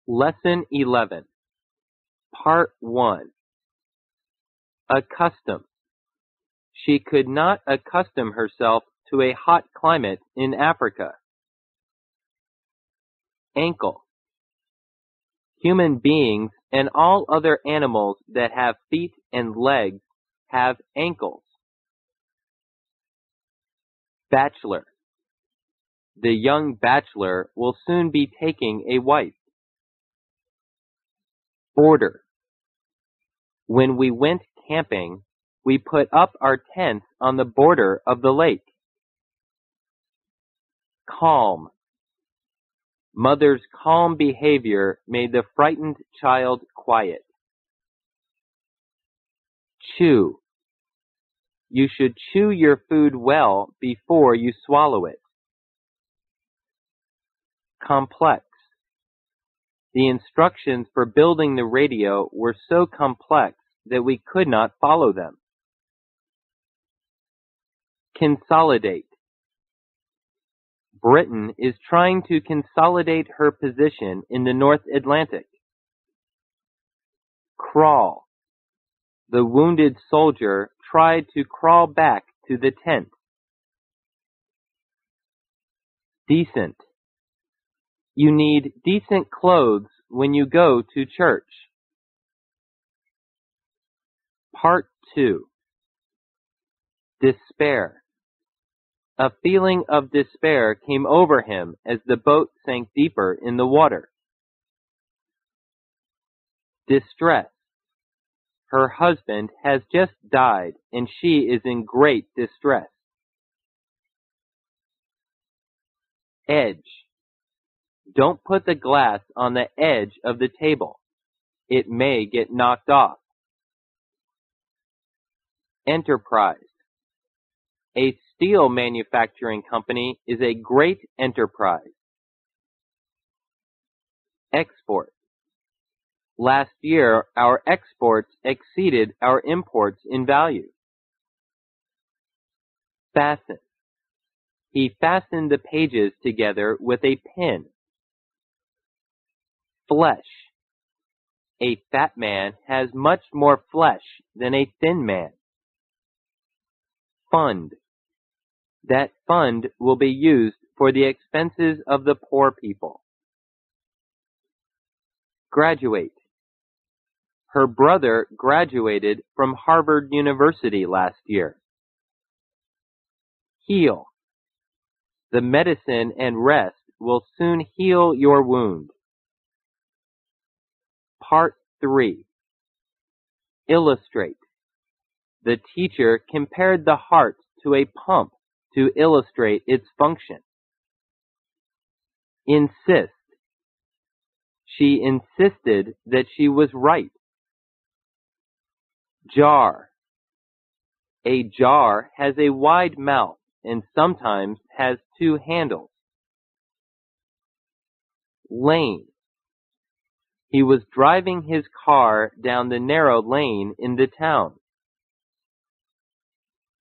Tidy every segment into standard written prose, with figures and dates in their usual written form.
Lesson 11, Part 1. Accustom. She could not accustom herself to a hot climate in Africa. Ankle. Human beings and all other animals that have feet and legs have ankles. Bachelor. The young bachelor will soon be taking a wife. Border. When we went camping, we put up our tents on the border of the lake. Calm. Mother's calm behavior made the frightened child quiet. Chew. You should chew your food well before you swallow it. Complex. The instructions for building the radio were so complex that we could not follow them. Consolidate. Britain is trying to consolidate her position in the North Atlantic. Crawl. The wounded soldier tried to crawl back to the tent. Decent. You need decent clothes when you go to church. Part 2. Despair. A feeling of despair came over him as the boat sank deeper in the water. Distress. Her husband has just died and she is in great distress. Edge. Don't put the glass on the edge of the table. It may get knocked off. Enterprise. A steel manufacturing company is a great enterprise. Export. Last year, our exports exceeded our imports in value. Fasten. He fastened the pages together with a pin. Flesh. A fat man has much more flesh than a thin man. Fund. That fund will be used for the expenses of the poor people. Graduate. Her brother graduated from Harvard University last year. Heal. The medicine and rest will soon heal your wound. Part 3. Illustrate. The teacher compared the heart to a pump to illustrate its function. Insist. She insisted that she was right. Jar. A jar has a wide mouth and sometimes has two handles. Lane. He was driving his car down the narrow lane in the town.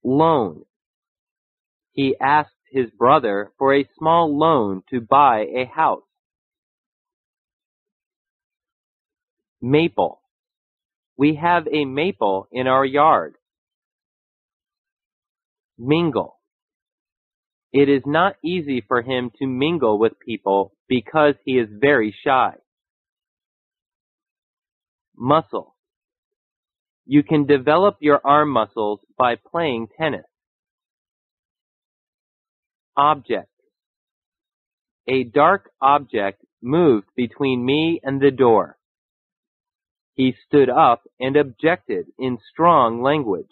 Loan. He asked his brother for a small loan to buy a house. Maple. We have a maple in our yard. Mingle. It is not easy for him to mingle with people because he is very shy. Muscle. You can develop your arm muscles by playing tennis. Object. A dark object moved between me and the door. He stood up and objected in strong language.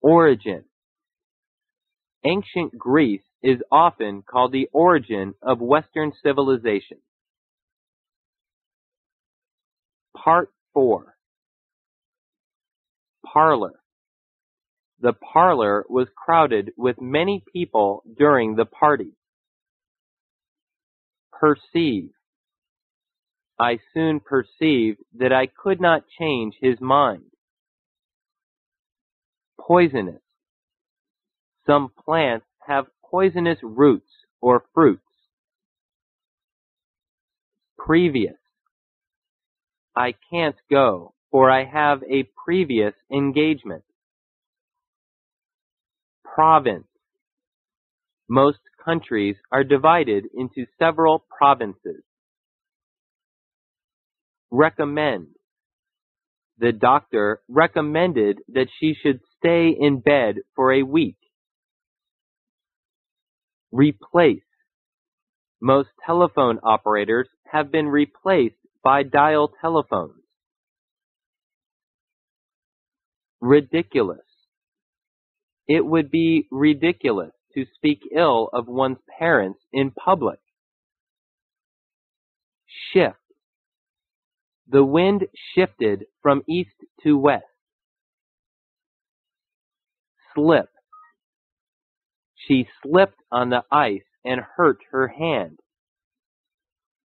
Origin. Ancient Greece is often called the origin of Western civilization. Part 4. Parlor. The parlor was crowded with many people during the party. Perceive. I soon perceived that I could not change his mind. Poisonous. Some plants have poisonous roots or fruits. Previous. I can't go, for I have a previous engagement. Province. Most countries are divided into several provinces. Recommend. The doctor recommended that she should stay in bed for a week. Replace. Most telephone operators have been replaced by dial telephones. Ridiculous. It would be ridiculous to speak ill of one's parents in public. Shift. The wind shifted from east to west. Slip. She slipped on the ice and hurt her hand.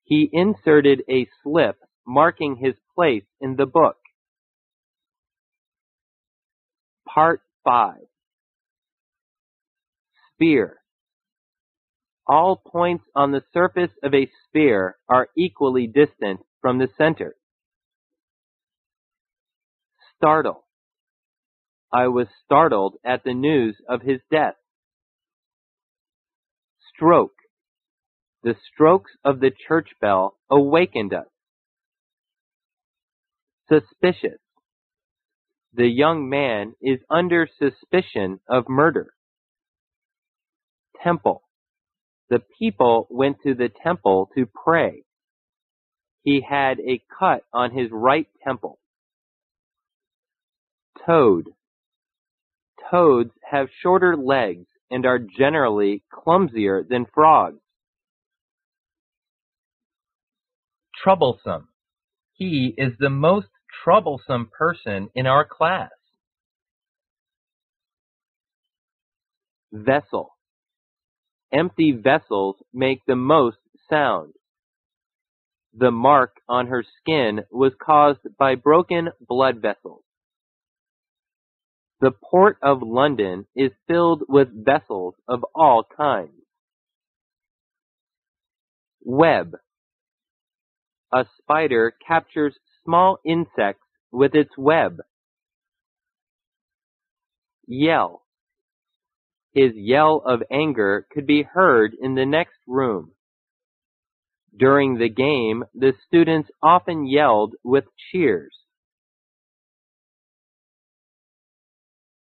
He inserted a slip marking his place in the book. Part 5. Sphere. All points on the surface of a sphere are equally distant from the center. Startle. I was startled at the news of his death. Stroke. The strokes of the church bell awakened us. Suspicious. The young man is under suspicion of murder. Temple. The people went to the temple to pray. He had a cut on his right temple. Toad. Toads have shorter legs and are generally clumsier than frogs. Troublesome. He is the most troublesome person in our class. Vessel. Empty vessels make the most sound. The mark on her skin was caused by broken blood vessels. The port of London is filled with vessels of all kinds. Web. A spider captures small insects with its web. Yell. His yell of anger could be heard in the next room. During the game, the students often yelled with cheers.